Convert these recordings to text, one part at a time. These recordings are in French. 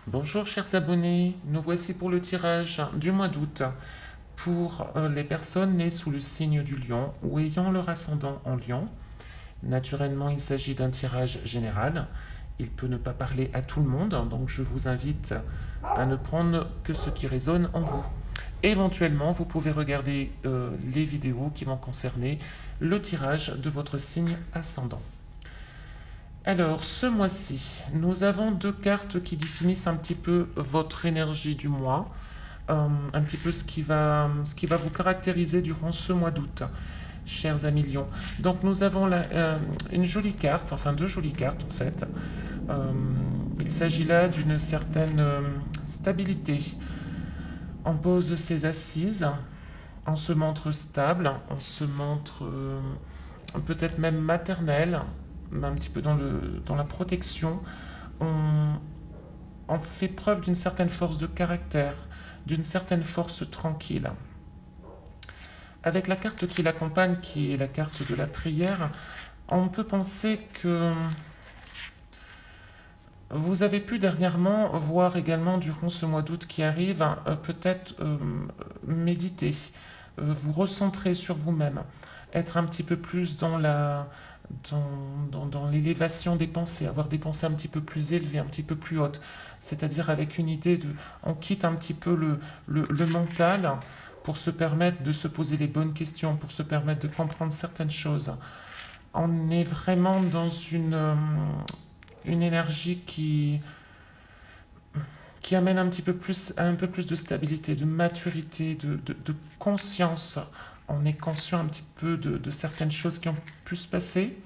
Bonjour chers abonnés, nous voici pour le tirage du mois d'août pour les personnes nées sous le signe du lion ou ayant leur ascendant en lion. Naturellement, il s'agit d'un tirage général. Il peut ne pas parler à tout le monde, donc je vous invite à ne prendre que ce qui résonne en vous. Éventuellement, vous pouvez regarder les vidéos qui vont concerner le tirage de votre signe ascendant. Alors, ce mois-ci, nous avons deux cartes qui définissent un petit peu votre énergie du mois, un petit peu ce qui va vous caractériser durant ce mois d'août, chers amis Lions. Donc, nous avons une jolie carte, enfin deux jolies cartes en fait. Euh, il s'agit là d'une certaine stabilité. On pose ses assises, on se montre stable, on se montre peut-être même maternel, un petit peu dans la protection. On, on fait preuve d'une certaine force de caractère, d'une certaine force tranquille. Avec la carte qui l'accompagne, qui est la carte de la prière, on peut penser que vous avez pu dernièrement voir également durant ce mois d'août qui arrive, peut-être méditer, vous recentrer sur vous-même, être un petit peu plus dans l'élévation des pensées, avoir des pensées un petit peu plus élevées, un petit peu plus hautes, c'est-à-dire avec une idée de, on quitte un petit peu le mental pour se permettre de se poser les bonnes questions, pour se permettre de comprendre certaines choses. On est vraiment dans une énergie qui amène un peu plus de stabilité, de maturité, de conscience. On est conscient un petit peu de certaines choses qui ont pu se passer.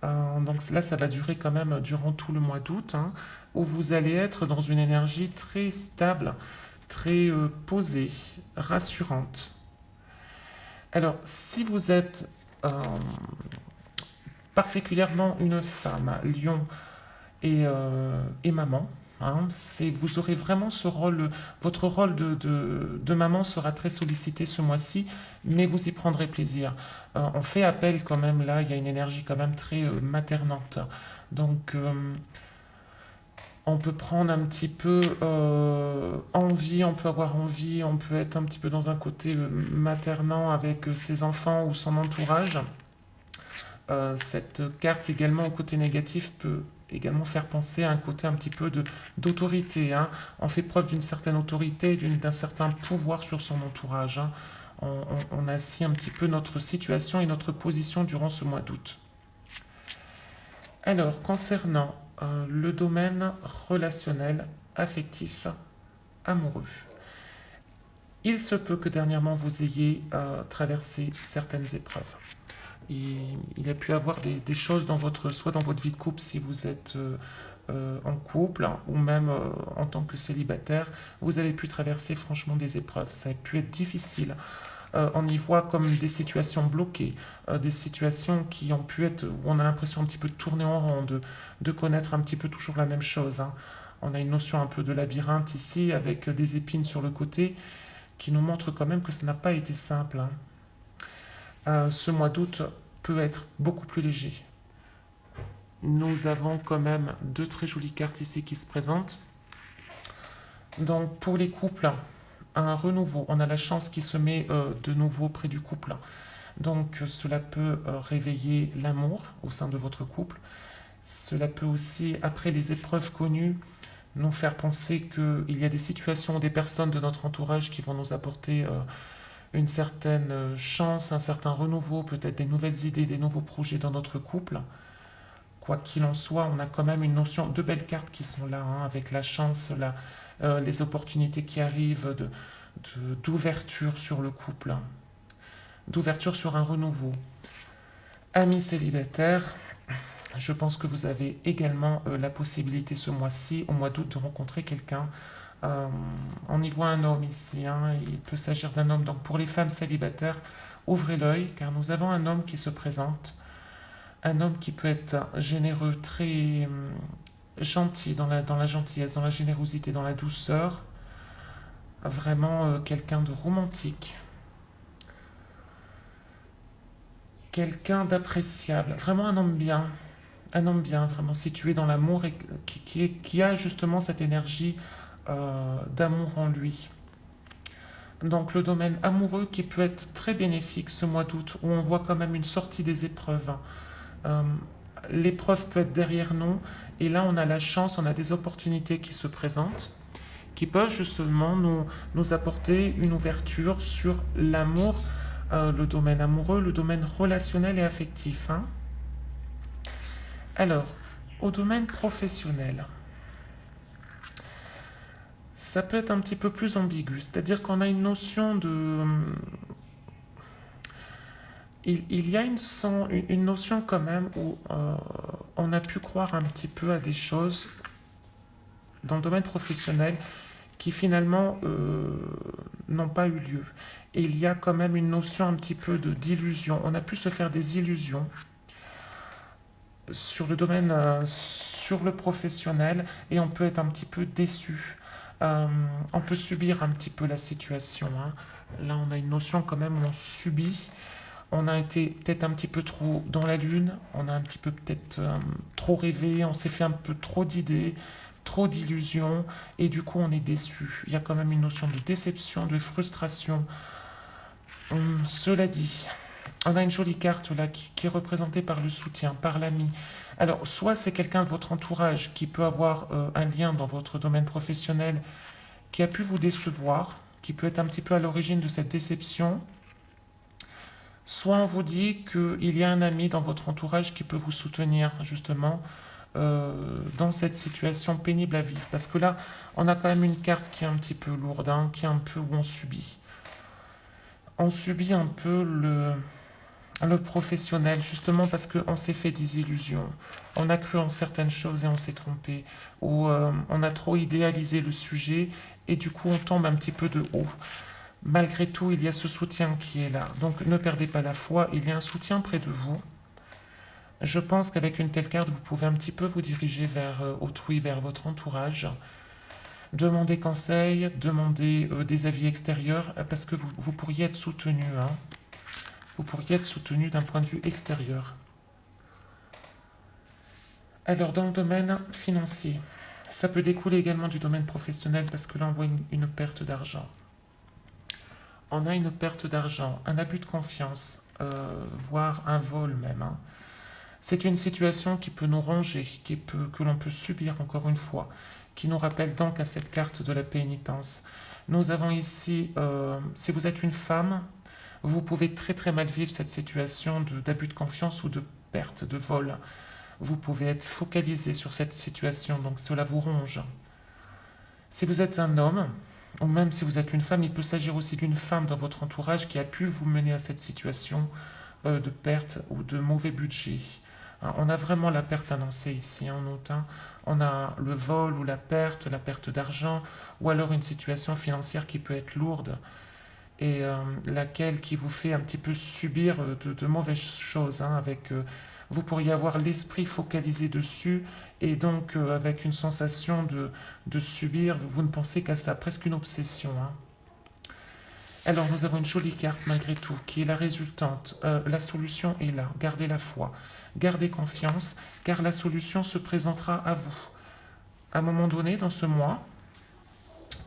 Donc là, ça va durer quand même durant tout le mois d'août, hein, où vous allez être dans une énergie très stable, très posée, rassurante. Alors, si vous êtes particulièrement une femme, lion, et maman. Hein, vous aurez vraiment ce rôle, votre rôle de maman sera très sollicité ce mois-ci, mais vous y prendrez plaisir. On fait appel quand même là, il y a une énergie quand même très maternante. Donc on peut prendre un petit peu envie, on peut avoir envie, on peut être un petit peu dans un côté maternant avec ses enfants ou son entourage. Cette carte également au côté négatif peut également faire penser à un côté un petit peu d'autorité. Hein. On fait preuve d'une certaine autorité, d'un certain pouvoir sur son entourage. Hein. On assis un petit peu notre situation et notre position durant ce mois d'août. Alors, concernant le domaine relationnel, affectif, amoureux, il se peut que dernièrement vous ayez traversé certaines épreuves. Il a pu avoir des choses soit dans votre vie de couple si vous êtes en couple, hein, ou même en tant que célibataire, vous avez pu traverser franchement des épreuves. Ça a pu être difficile. On y voit comme des situations bloquées, des situations qui ont pu être, où on a l'impression un petit peu de tourner en rond, de connaître un petit peu toujours la même chose. Hein. On a une notion un peu de labyrinthe ici, avec des épines sur le côté, qui nous montre quand même que ça n'a pas été simple. Hein. Ce mois d'août peut être beaucoup plus léger. Nous avons quand même deux très jolies cartes ici qui se présentent. Donc pour les couples, un renouveau, on a la chance qui se met de nouveau près du couple. Donc cela peut réveiller l'amour au sein de votre couple. Cela peut aussi, après les épreuves connues, nous faire penser qu'il y a des situations, des personnes de notre entourage qui vont nous apporter une certaine chance, un certain renouveau, peut-être des nouvelles idées, des nouveaux projets dans notre couple. Quoi qu'il en soit, on a quand même une notion de belles cartes qui sont là, hein, avec la chance, les opportunités qui arrivent, d'ouverture sur le couple, hein, d'ouverture sur un renouveau. Amis célibataires, je pense que vous avez également la possibilité ce mois-ci, au mois d'août, de rencontrer quelqu'un. Euh, on y voit un homme ici, hein, il peut s'agir d'un homme. Donc pour les femmes célibataires, ouvrez l'œil, car nous avons un homme qui se présente. Un homme qui peut être généreux, très gentil, dans la gentillesse, dans la générosité, dans la douceur. Vraiment quelqu'un de romantique. Quelqu'un d'appréciable. Vraiment un homme bien. Un homme bien, vraiment situé dans l'amour et qui a justement cette énergie d'amour en lui. Donc le domaine amoureux qui peut être très bénéfique ce mois d'août, où on voit quand même une sortie des épreuves. Euh, L'épreuve peut être derrière nous, et là on a la chance, on a des opportunités qui se présentent, qui peuvent justement nous apporter une ouverture sur l'amour, le domaine amoureux, le domaine relationnel et affectif. Hein. Alors, au domaine professionnel, ça peut être un petit peu plus ambigu, c'est-à-dire qu'on a une notion de... Il y a une notion quand même où on a pu croire un petit peu à des choses dans le domaine professionnel qui finalement n'ont pas eu lieu. Et il y a quand même une notion un petit peu d'illusion. On a pu se faire des illusions sur le domaine, sur le professionnel, et on peut être un petit peu déçu. On peut subir un petit peu la situation. Hein. Là, on a une notion quand même où on subit. On a été peut-être un petit peu trop dans la lune, on a un petit peu peut-être trop rêvé, on s'est fait un peu trop d'idées, trop d'illusions, et du coup on est déçu. Il y a quand même une notion de déception, de frustration. Cela dit, on a une jolie carte là qui est représentée par le soutien, par l'ami. Alors, soit c'est quelqu'un de votre entourage qui peut avoir un lien dans votre domaine professionnel qui a pu vous décevoir, qui peut être un petit peu à l'origine de cette déception. Soit on vous dit qu'il y a un ami dans votre entourage qui peut vous soutenir justement dans cette situation pénible à vivre. Parce que là, on a quand même une carte qui est un petit peu lourde, hein, qui est un peu où on subit. On subit un peu le professionnel, justement parce qu'on s'est fait des illusions. On a cru en certaines choses et on s'est trompé. Ou on a trop idéalisé le sujet et du coup on tombe un petit peu de haut. Malgré tout, il y a ce soutien qui est là. Donc ne perdez pas la foi, il y a un soutien près de vous. Je pense qu'avec une telle carte, vous pouvez un petit peu vous diriger vers autrui, vers votre entourage. Demander conseil, demander des avis extérieurs, parce que vous pourriez être soutenu. Hein. Vous pourriez être soutenu d'un point de vue extérieur. Alors, dans le domaine financier, ça peut découler également du domaine professionnel, parce que là, on voit une perte d'argent. On a une perte d'argent, un abus de confiance, voire un vol même. Hein. C'est une situation qui peut nous ronger, que l'on peut subir encore une fois, qui nous rappelle donc à cette carte de la pénitence. Nous avons ici, si vous êtes une femme, vous pouvez très très mal vivre cette situation d'abus de confiance ou de perte, de vol. Vous pouvez être focalisé sur cette situation, donc cela vous ronge. Si vous êtes un homme, ou même si vous êtes une femme, il peut s'agir aussi d'une femme dans votre entourage qui a pu vous mener à cette situation de perte ou de mauvais budget. On a vraiment la perte annoncée ici en août. On a le vol ou la perte d'argent, ou alors une situation financière qui peut être lourde et laquelle qui vous fait un petit peu subir de mauvaises choses. Vous pourriez avoir l'esprit focalisé dessus et donc avec une sensation de subir, vous ne pensez qu'à ça, presque une obsession. Hein. Alors nous avons une jolie carte malgré tout qui est la résultante. La solution est là, gardez la foi, gardez confiance car la solution se présentera à vous. À un moment donné dans ce mois,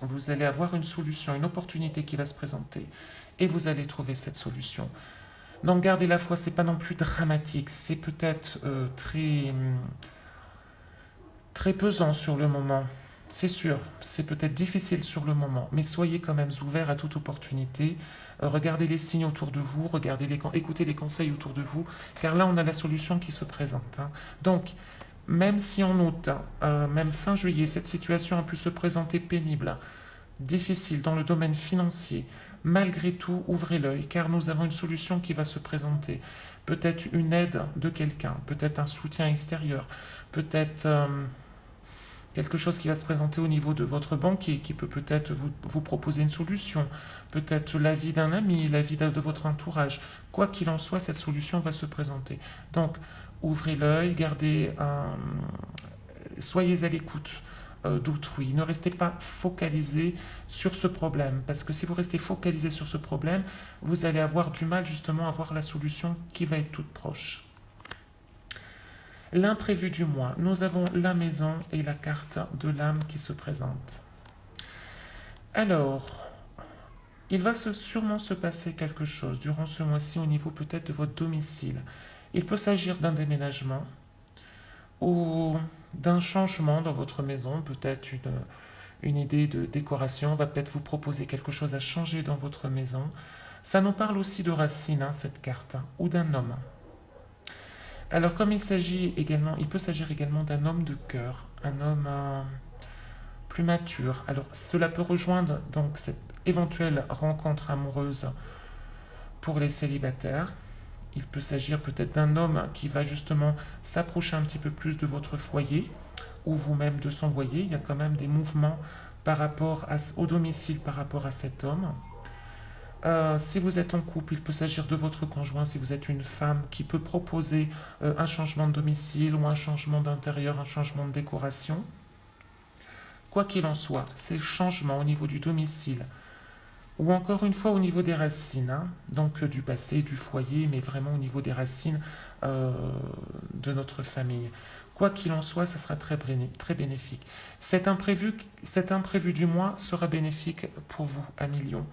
vous allez avoir une solution, une opportunité qui va se présenter et vous allez trouver cette solution. Donc gardez la foi, c'est pas non plus dramatique, c'est peut-être très pesant sur le moment. C'est sûr, c'est peut-être difficile sur le moment, mais soyez quand même ouverts à toute opportunité. Regardez les signes autour de vous, écoutez les conseils autour de vous, car là on a la solution qui se présente. Hein. Donc, même si en août, même fin juillet, cette situation a pu se présenter pénible, difficile dans le domaine financier, malgré tout, ouvrez l'œil, car nous avons une solution qui va se présenter. Peut-être une aide de quelqu'un, peut-être un soutien extérieur, peut-être quelque chose qui va se présenter au niveau de votre banquier, qui peut peut-être vous proposer une solution, peut-être l'avis d'un ami, l'avis de votre entourage. Quoi qu'il en soit, cette solution va se présenter. Donc, ouvrez l'œil, soyez à l'écoute d'autrui. Ne restez pas focalisé sur ce problème, parce que si vous restez focalisé sur ce problème, vous allez avoir du mal justement à voir la solution qui va être toute proche. L'imprévu du mois, nous avons la maison et la carte de l'âme qui se présente. Alors, il va sûrement se passer quelque chose durant ce mois-ci au niveau peut-être de votre domicile. Il peut s'agir d'un déménagement ou d'un changement dans votre maison, peut-être une idée de décoration va peut-être vous proposer quelque chose à changer dans votre maison. Ça nous parle aussi de racines, hein, cette carte, hein, ou d'un homme. Alors comme il peut s'agir également d'un homme de cœur, un homme plus mature. Alors cela peut rejoindre donc cette éventuelle rencontre amoureuse pour les célibataires. Il peut s'agir peut-être d'un homme qui va justement s'approcher un petit peu plus de votre foyer ou vous-même de son foyer. Il y a quand même des mouvements au domicile par rapport à cet homme. Si vous êtes en couple, il peut s'agir de votre conjoint, si vous êtes une femme, qui peut proposer un changement de domicile ou un changement d'intérieur, un changement de décoration. Quoi qu'il en soit, ces changements au niveau du domicile, ou encore une fois au niveau des racines, hein, donc du passé, du foyer, mais vraiment au niveau des racines de notre famille. Quoi qu'il en soit, ça sera très bénéfique. Cet imprévu du mois sera bénéfique pour vous, amis Lion.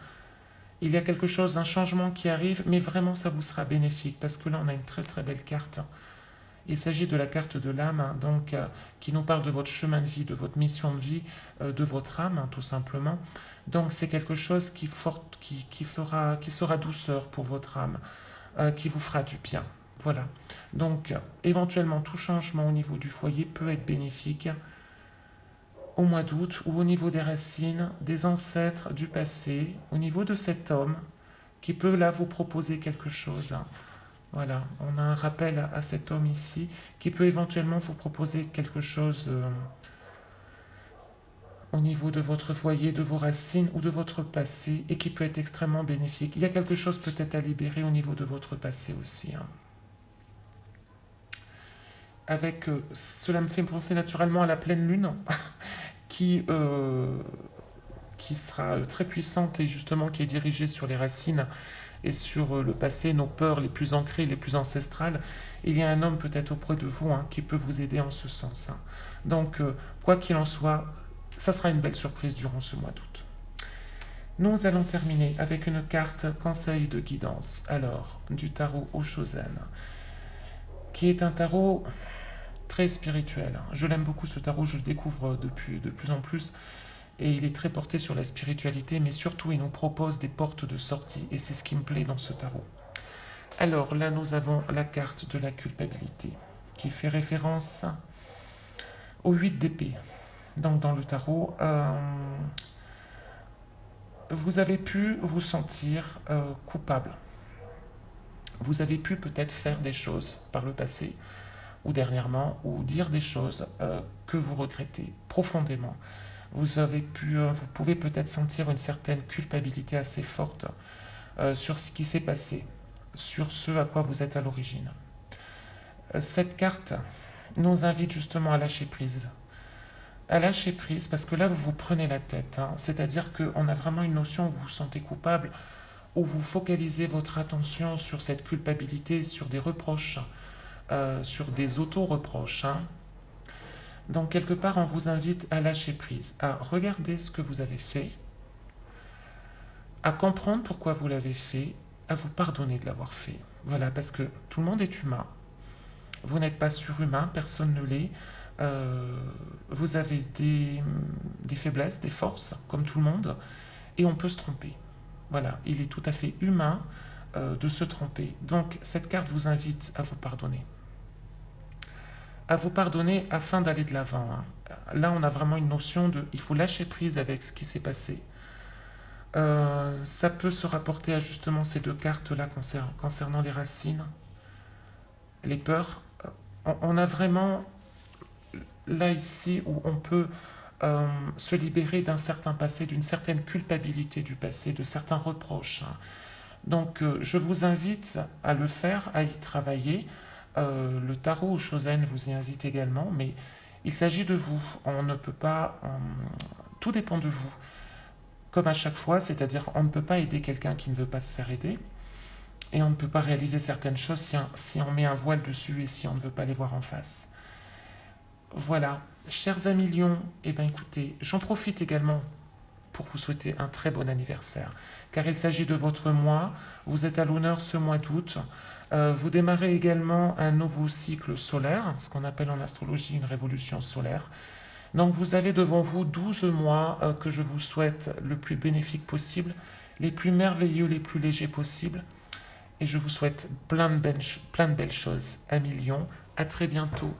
Il y a quelque chose, un changement qui arrive, mais vraiment ça vous sera bénéfique, parce que là on a une très très belle carte. Il s'agit de la carte de l'âme, hein, donc qui nous parle de votre chemin de vie, de votre mission de vie, de votre âme, hein, tout simplement. Donc c'est quelque chose qui sera douceur pour votre âme, qui vous fera du bien. Voilà. Donc éventuellement tout changement au niveau du foyer peut être bénéfique au mois d'août ou au niveau des racines, des ancêtres du passé, au niveau de cet homme qui peut là vous proposer quelque chose. Hein. Voilà, on a un rappel à cet homme ici qui peut éventuellement vous proposer quelque chose au niveau de votre foyer, de vos racines ou de votre passé et qui peut être extrêmement bénéfique. Il y a quelque chose peut-être à libérer au niveau de votre passé aussi. Hein. Cela me fait penser naturellement à la pleine lune qui, qui sera très puissante et justement qui est dirigée sur les racines et sur le passé, nos peurs les plus ancrées, les plus ancestrales. Il y a un homme peut-être auprès de vous hein, qui peut vous aider en ce sens. Hein. Donc, quoi qu'il en soit, ça sera une belle surprise durant ce mois d'août. Nous allons terminer avec une carte conseil de guidance. Alors, du tarot Oshozen, qui est un tarot très spirituel. Je l'aime beaucoup ce tarot, je le découvre depuis de plus en plus. Et il est très porté sur la spiritualité, mais surtout il nous propose des portes de sortie, et c'est ce qui me plaît dans ce tarot. Alors là, nous avons la carte de la culpabilité, qui fait référence au 8 d'épée. Donc dans le tarot, vous avez pu vous sentir coupable. Vous avez pu peut-être faire des choses par le passé, ou dernièrement, ou dire des choses que vous regrettez profondément. Vous pouvez peut-être sentir une certaine culpabilité assez forte sur ce qui s'est passé, sur ce à quoi vous êtes à l'origine. Cette carte nous invite justement à lâcher prise. À lâcher prise parce que là vous vous prenez la tête. Hein. C'est-à-dire qu'on a vraiment une notion où vous vous sentez coupable, où vous focalisez votre attention sur cette culpabilité, sur des reproches, sur des auto-reproches. Hein. Donc quelque part, on vous invite à lâcher prise, à regarder ce que vous avez fait, à comprendre pourquoi vous l'avez fait, à vous pardonner de l'avoir fait. Voilà, parce que tout le monde est humain. Vous n'êtes pas surhumain, personne ne l'est. Vous avez des faiblesses, des forces, comme tout le monde, et on peut se tromper. Voilà, il est tout à fait humain de se tromper. Donc cette carte vous invite à vous pardonner. À vous pardonner afin d'aller de l'avant. Hein. Là, on a vraiment une notion de... Il faut lâcher prise avec ce qui s'est passé. Ça peut se rapporter à justement ces deux cartes-là concernant les racines, les peurs. On a vraiment, là, ici, où on peut se libérer d'un certain passé, d'une certaine culpabilité du passé, de certains reproches. Hein. Donc, je vous invite à le faire, à y travailler. Le tarot Oshozen vous y invite également, mais il s'agit de vous. On ne peut pas... tout dépend de vous. Comme à chaque fois, c'est-à-dire on ne peut pas aider quelqu'un qui ne veut pas se faire aider. et on ne peut pas réaliser certaines choses si on met un voile dessus et si on ne veut pas les voir en face. Voilà, chers amis Lion, eh bien écoutez, j'en profite également pour vous souhaiter un très bon anniversaire, car il s'agit de votre mois, vous êtes à l'honneur ce mois d'août, vous démarrez également un nouveau cycle solaire, ce qu'on appelle en astrologie une révolution solaire. Donc vous avez devant vous 12 mois que je vous souhaite le plus bénéfique possible, les plus merveilleux, les plus légers possibles, et je vous souhaite plein de belles choses, amis Lion, à très bientôt.